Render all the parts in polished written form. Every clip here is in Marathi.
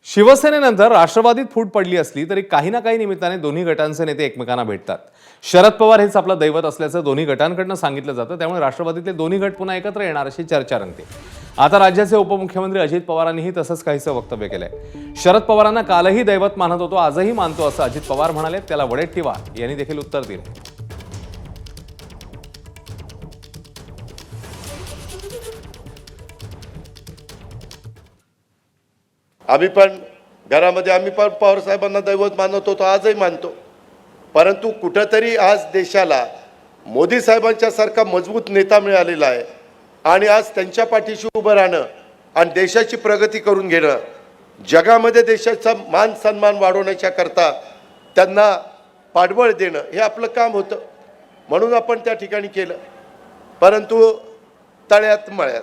शिवसेनेनंतर राष्ट्रवादीत फूट पडली असली तरी काही ना काही निमित्ताने दोन्ही गटांचे नेते एकमेकांना भेटतात। शरद पवार हेच आपलं दैवत असल्याचं दोन्ही गटांकडून सांगितलं जातं, त्यामुळे राष्ट्रवादीतले दोन्ही गट पुन्हा एकत्र येणार अशी चर्चा रंगते। आता राज्याचे उपमुख्यमंत्री अजित पवारांनीही तसंच काहीसं वक्तव्य केलंय। शरद पवारांना कालही दैवत मानत होतो, आजही मानतो असं अजित पवार म्हणाले। त्याला वडेट्टीवार यांनी देखील उत्तर दिले। आम्ही पण घरामध्ये आम्ही पण पवार साहेबांना दैवत मानत होतो, आजही मानतो। परंतु कुठेतरी आज देशाला मोदी साहेबांच्या सारखा मजबूत नेता मिळालेला आहे आणि आज त्यांच्या पाठीशी उभं राहणं आणि देशाची प्रगती करून घेणं, जगामध्ये देशाचा मान सन्मान वाढवण्याच्या करता त्यांना पाठबळ देणं हे आपलं काम होतं, म्हणून आपण त्या ठिकाणी केलं। परंतु तळ्यात मळ्यात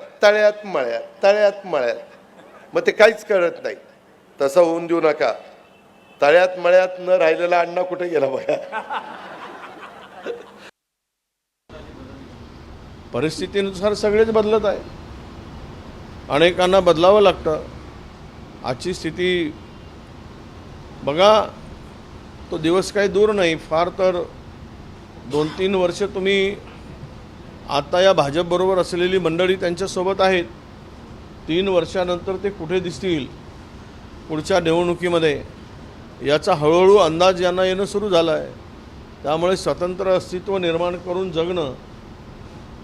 मग ते काहीच कळत नाही। तसं होऊन देऊ नका। तळ्यात मळ्यात न राहिलेला अण्णा कुठे गेला बघा। परिस्थितीनुसार सगळेच बदलत आहे, अनेकांना बदलावं लागतं। आजची स्थिती बघा, तो दिवस काही दूर नाही, फार तर 2-3 वर्ष तुम्ही आता या भाजपबरोबर असलेली मंडळी त्यांच्यासोबत आहेत, 3 वर्षानंतर ते कुठे दिसतील पुढच्या निवडणुकीमध्ये याचा हळूहळू अंदाज यांना येणं सुरू झालं आहे। त्यामुळे स्वतंत्र अस्तित्व निर्माण करून जगणं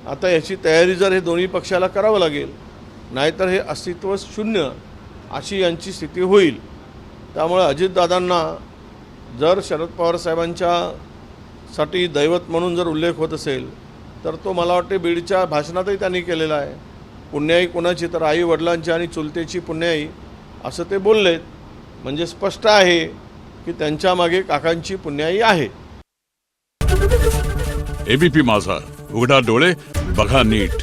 आता याची तयारी जर हे दोन्ही पक्षाला करावं लागेल, नाहीतर हे अस्तित्व शून्य अशी यांची स्थिती होईल। त्यामुळे अजितदादांना जर शरद पवार साहेबांच्यासाठी दैवत म्हणून जर उल्लेख होत असेल तर तो मला वाटते बीडच्या भाषणातही त्यांनी केलेला आहे। पुण्याई कोणाची तर आई वडिलांची आणि चुलतेची पुण्याई असं ते बोललेत, म्हणजे स्पष्ट आहे की त्यांच्या मागे काकांची पुण्याई आहे। एबीपी माझा, उघडा डोळे बघा नीट।